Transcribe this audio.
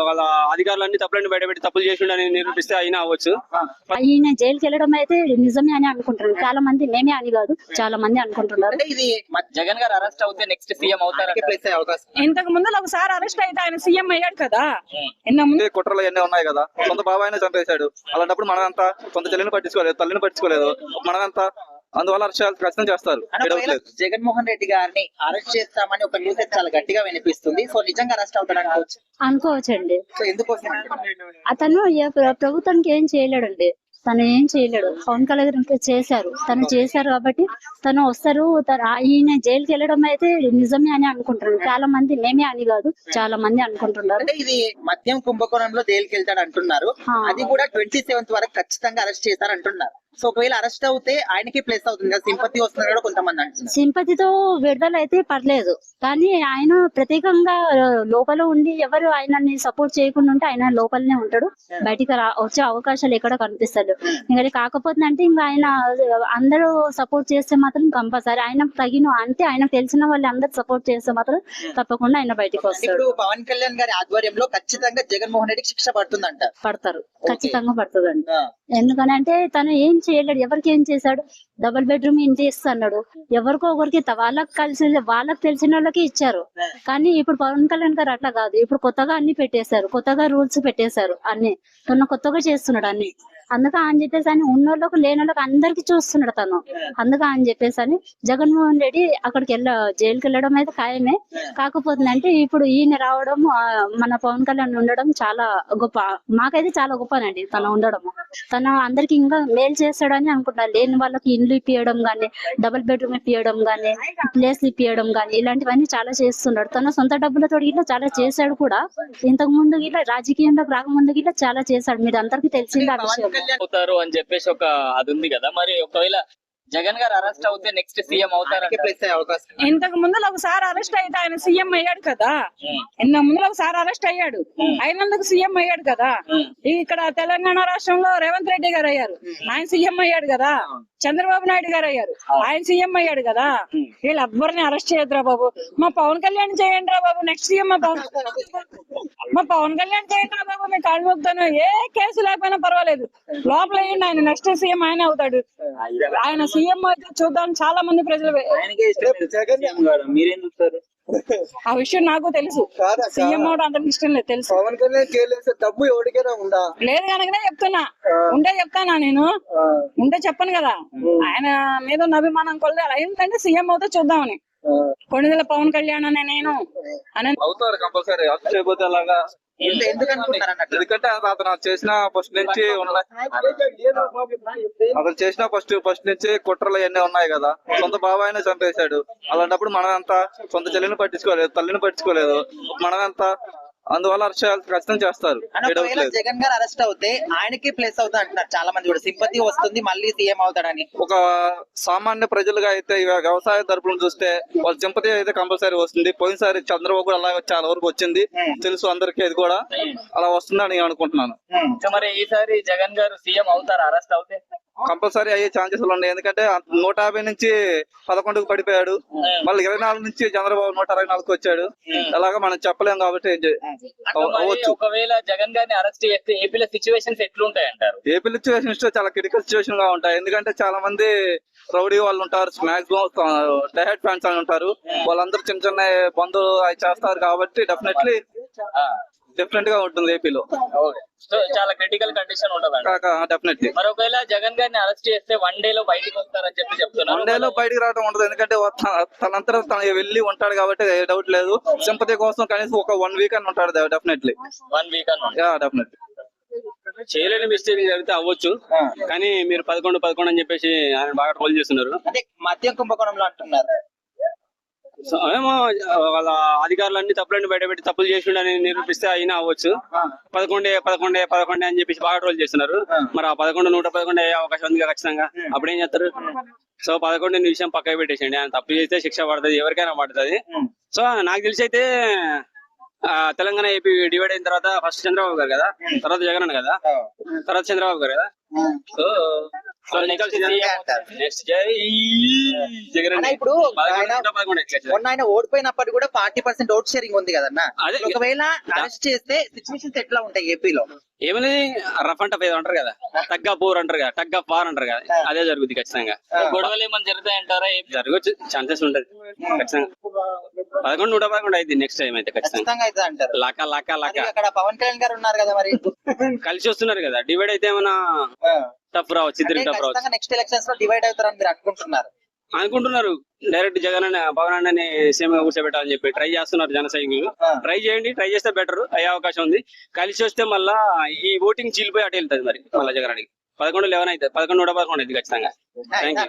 వాళ్ళ అధికారులన్నీ తప్పులన్నీ బయటపెట్టి తప్పులు చేసిండని నిరూపిస్తే అయినా అవ్వచ్చు. ఈయన జైలుకి వెళ్ళడం అయితే నిజమే అని అనుకుంటున్నారు చాలా మంది, మేమే అని కాదు చాలా మంది అనుకుంటున్నారు. అంటే ఇది జగన్ గారు అరెస్ట్ అవుతే నెక్స్ట్ సీఎం అవుతారు ప్లేస్ అయ్యే అవకాశం. ఇంతకు ముందు ఒకసారి అరెస్ట్ అయితే ఆయన సీఎం అయ్యాడు కదా. ఇంతకు ముందు కుట్రలు ఎన్ని ఉన్నాయి కదా, సొంత బాబాయినే చంపేశాడు. అలాంటప్పుడు మనమంతా సొంత చెల్లిని పట్టించుకోలేదు, తల్లిని పట్టించుకోలేదు. మనమంతా అందువల్ల అరెస్ట్ ఖచ్చితంగా చేస్తారు. జగన్మోహన్ రెడ్డి గారిని అరెస్ట్ చేస్తామని ఒక న్యూస్ అయితే చాలా గట్టిగా వినిపిస్తుంది. సో నిజంగా అరెస్ట్ అవుతాడు అనుకోవచ్చు. అనుకోవచ్చండి. సో ఎందుకోసం అతను ప్రభుత్వానికి ఏం చేయలేడండి, తను ఏం చేయలేడు. పవన్ కళ్యాణ్ చేశారు, తను చేశారు కాబట్టి తను వస్తారు. ఈయన జైలుకి వెళ్ళడం అయితే నిజమే అని అనుకుంటున్నారు చాలా మంది, మేమే అని కాదు చాలా మంది అనుకుంటున్నారు. అంటే ఇది మద్యం కుంభకోణంలో జైలుకి వెళ్తాడు అంటున్నారు. అది కూడా 27th వరకు ఖచ్చితంగా అరెస్ట్ చేస్తారు అంటున్నారు. సో ఒకవేళ అరెస్ట్ అవుతే ఆయనకి ప్లేస్ అవుతుంది కదా, సింపతి వస్తున్నారు కూడా కొంతమంది అంటున్నారు. సింపతితో విడుదల అయితే పర్లేదు, కానీ ఆయన ప్రత్యేకంగా లోపల ఉండి ఎవరు ఆయనని సపోర్ట్ చేయకుండా ఉంటే ఆయన లోపలనే ఉంటాడు, బయటికి వచ్చే అవకాశాలు ఎక్కడ కనిపిస్తాడు. ఇంకా కాకపోతే అంటే ఇంకా ఆయన అందరూ సపోర్ట్ చేస్తే మాత్రం కంపల్సరీ ఆయన తగిన అంటే ఆయన తెలిసిన వాళ్ళు అందరు సపోర్ట్ చేస్తే మాత్రం తప్పకుండా ఆయన బయటికి వస్తాడు. ఇప్పుడు పవన్ కళ్యాణ్ గారి ఆధ్వర్యంలో ఖచ్చితంగా జగన్మోహన్ రెడ్డికి శిక్ష పడుతుందంట. పడతారు, ఖచ్చితంగా పడుతుందండి. ఎందుకని అంటే తను ఏం చేయలేడు, ఎవరికి ఏం చేశాడు? డబుల్ బెడ్రూమ్ ఇంటి ఇస్తున్నాడు, ఎవరికో ఒకరికి వాళ్ళకి తెలిసిన వాళ్ళకి ఇచ్చారు. కానీ ఇప్పుడు పవన్ కళ్యాణ్ గారు అట్లా కాదు, ఇప్పుడు కొత్తగా అన్ని పెట్టేశారు, కొత్తగా రూల్స్ పెట్టేశారు, అన్ని తను కొత్తగా చేస్తున్నాడు అన్ని. అందుకే అని చెప్పేసి అని ఉన్నోళ్ళకు లేని వాళ్ళకి అందరికి చూస్తున్నాడు తను. అందుకే అని చెప్పేసి అని జగన్మోహన్ రెడ్డి అక్కడికి జైలుకి వెళ్ళడం అయితే ఖాయమే. కాకపోతే అంటే ఇప్పుడు ఈయన రావడం, మన పవన్ కళ్యాణ్ ఉండడం చాలా గొప్ప, మాకైతే చాలా గొప్పనండి తను ఉండడం. తను అందరికి ఇంకా మేలు చేస్తాడని అనుకుంటున్నారు. లేని వాళ్ళకి ఇండ్లు ఇప్పియడం గానీ, డబుల్ బెడ్రూమ్ ఇప్పియడం గానీ, ప్లేస్ ఇప్పియడం గానీ, ఇలాంటివన్నీ చాలా చేస్తున్నాడు. తన సొంత డబ్బులతో ఇట్లా చాలా చేశాడు కూడా. ఇంతకు ముందు ఇట్లా రాజకీయంలోకి రాకముందు ఇట్లా చాలా చేశాడు, మీరు అందరికి తెలిసింది ఆ విషయం. అవుతారు అని చెప్పేసి ఒక అది ఉంది కదా, మరి ఒకవేళ జగన్ గారు అరెస్ట్ అవుతే నెక్స్ట్ సీఎం అవుతారు ప్లేస్ అయ్యే అవకాశం. ఇంతకు ముందు ఒకసారి అరెస్ట్ అయితే ఆయన సీఎం అయ్యాడు కదా. ఇంతకు ముందు ఒకసారి అరెస్ట్ అయ్యాడు, అయినందుకు సీఎం అయ్యాడు కదా. ఇక్కడ తెలంగాణ రాష్ట్రంలో రేవంత్ రెడ్డి గారు అయ్యారు, ఆయన సీఎం అయ్యాడు కదా. చంద్రబాబు నాయుడు గారు అయ్యారు, ఆయన సీఎం అయ్యాడు కదా. వీళ్ళెవ్వరిని అరెస్ట్ చేయద్దురా బాబు, మా పవన్ కళ్యాణ్ చేయండి రా బాబు నెక్స్ట్ సీఎం. మా పవన్ కళ్యాణ్ చేయండి రా బాబు, మీకు కాళ్ళు మొక్కుతాను. ఏ కేసు లేకపోయినా పర్వాలేదు, లోపల వేయండి, ఆయన నెక్స్ట్ సీఎం ఆయన అవుతాడు. ఆయన సీఎం అయితే చూద్దాం చాలా మంది ప్రజలు. మీరేం చూస్తారు? ఆ విషయం నాకు తెలుసు, సీఎం అవడం అందరికి ఇష్టం లేదు తెలుసు. పవన్ కళ్యాణ్ డబ్బు ఎవరికైనా ఉందా? లేదు కనుకనే చెప్తున్నా, ఉంటే చెప్తానా నేను, ఉంటే చెప్పను కదా. ఆయన మీద ఉన్న అభిమానం కొలది అలా ఏంటంటే సీఎం అవుతే చూద్దామని. కొణిదెల పవన్ కళ్యాణ్ అనే నేను అవుతారు కంపల్సరీ. అరెస్ట్ చేయబోతే అలాగా ఎందుకంటే అతను చేసిన ఫస్ట్ నుంచి ఫస్ట్ నుంచి కుట్రలు అన్నీ ఉన్నాయి కదా, సొంత బాబాయినే చంపేశాడు. అలాంటప్పుడు మనమంతా సొంత చెల్లిని పట్టించుకోలేదు, తల్లిని పట్టించుకోలేదు. మనమంతా అందువల్ల అరెస్ట్ ఖచ్చితంగా చేస్తారు. జగన్ గారు అరెస్ట్ అవుతే ఆయనకి ప్లేస్ అవుతా అంటున్నారు చాలా మంది కూడా, సింపతి వస్తుంది మళ్ళీ సీఎం అవుతాడని. ఒక సామాన్య ప్రజలుగా అయితే వ్యవసాయ తరపున చూస్తే వాళ్ళ సింపతి అయితే కంపల్సరీ వస్తుంది. పోయినసారి చంద్రబాబు కూడా అలా చాలా వరకు వచ్చింది, తెలుసు అందరికీ. అది కూడా అలా వస్తుందని నేను అనుకుంటున్నాను. మరి ఈసారి జగన్ గారు సీఎం అవుతారు అరెస్ట్ అవుతే? కంపల్సరీ అయ్యే ఛాన్సెస్ ఉన్నాయి. ఎందుకంటే 150 నుంచి 11కు పడిపోయాడు, మళ్ళీ 24 నుంచి చంద్రబాబు 124కి వచ్చాడు. అలాగా మనం చెప్పలేం కాబట్టి ఒకవేళ జగన్ గారిని అరెస్ట్ చేస్తే ఏపీలో సిచ్యువేషన్స్ ఎట్లుంటాయి అంటారు? ఏపీలో సిచ్యువేషన్స్ చాలా క్రిటికల్ సిచ్యువేషన్ గా ఉంటాయి. ఎందుకంటే చాలా మంది రౌడీ వాళ్ళు ఉంటారు, మాక్సిమం డైహెడ్ ఫ్యాన్స్ అని ఉంటారు. వాళ్ళందరూ చిన్న చిన్న బంధువులు అవి చేస్తారు కాబట్టి డెఫినెట్లీ డిఫరెంట్ గా ఉంటుంది ఏపీలో. చాలా క్రిటికల్ కండిషన్ ఉంటుంది డెఫినెట్లీ. మరి ఒకవేళ జగన్ గారిని అరెస్ట్ చేస్తే 1 day లో బయటకు వస్తారని చెప్తున్నారు. 1 day లో బయటకు రావడం ఉండదు, ఎందుకంటే తనంతా తను వెళ్ళి ఉంటాడు కాబట్టి డౌట్ లేదు. సింపతి కోసం కనీసం ఒక 1 week అని ఉంటాడు డెఫినెట్లీ. 1 week definitely. చేయలేని మిస్టేక్ జరిగితే అవ్వచ్చు, కానీ మీరు 11 అని చెప్పేసి ఆయన బాగా ట్రోల్ చేస్తున్నారు. అంటే మద్యం కుంభకోణంలో అంటున్నారు. ఏమో వాళ్ళ అధికారులన్నీ తప్పులన్నీ బయటపెట్టి తప్పులు చేసిండని నిరూపిస్తే అయినా అవ్వచ్చు. 11 అని చెప్పేసి బాగా ట్రోల్ చేస్తున్నారు. మరి ఆ 11 111 అయ్యే అవకాశం ఉంది ఖచ్చితంగా. అప్పుడేం చేస్తారు? సో 11 విషయం పక్కకి పెట్టేసండి. ఆయన తప్పు చేస్తే శిక్ష పడుతుంది, ఎవరికైనా పడుతుంది. సో నాకు తెలిసి అయితే తెలంగాణ ఏపీ డివైడ్ అయిన తర్వాత ఫస్ట్ చంద్రబాబు గారు కదా, తర్వాత జగన్ అన్న కదా, తర్వాత చంద్రబాబు గారు కదా. సో సో నెక్స్ట్ నెక్స్ట్ జై జగన్ అన్న అండి. ఇప్పుడు 11 ఆయన 111 అయితే ఖచ్చితంగా. మొన్న ఆయన ఓడిపోయినప్పటికీ కూడా 40% ఓట్ షేరింగ్ ఉంది కదన్న. అదే. ఒకవేళ అరెస్ట్ చేస్తే సిచ్యువేషన్స్ ఎట్లా ఉంటాయి ఏపీలో? ఏమని రఫ్ అంట ఏదో అంటారు కదా, టగ్ ఆఫ్ వార్ అంటారు కదా, టగ్ ఆఫ్ వార్ అంటారు కదా, అదే జరుగుతుంది ఖచ్చితంగా. గొడవలు ఏమైనా జరుగుతాయంటారా? జరగచ్చు, ఛాన్సెస్ ఉంటది ఖచ్చితంగా. 11 111 అయితే నెక్స్ట్ టైం అయితే ఖచ్చితంగా. ఖచ్చితంగా అయితే అంటారు. లాకా లాకా మరి లాకా అక్కడ పవన్ కళ్యాణ్ గారు ఉన్నారు కదా మరి. కలిసి వస్తున్నారు కదా, డివైడ్ అయితే ఏమైనా టఫ్ రావచ్చు, ఇద్దరికి టఫ్ రావచ్చు నెక్స్ట్ ఎలక్షన్స్ లో డివైడ్ అవుతారని మీరు అనుకుంటున్నారు? అనుకుంటున్నారు. డైరెక్ట్ జగన్ అనే పవన్ అన్నని సీఎం గా కూర్చోబెట్టాలని చెప్పి ట్రై చేస్తున్నారు జన సైనికులు. ట్రై చేయండి, ట్రై చేస్తే బెటర్ అయ్యే అవకాశం ఉంది. కలిసి వస్తే మళ్ళా ఈ ఓటింగ్ చీలిపోయి అటు వెళ్తుంది మరి మళ్ళీ జగన్ అడిగి 11 11 అయితే 11 111 అయితే ఖచ్చితంగా. Thank you.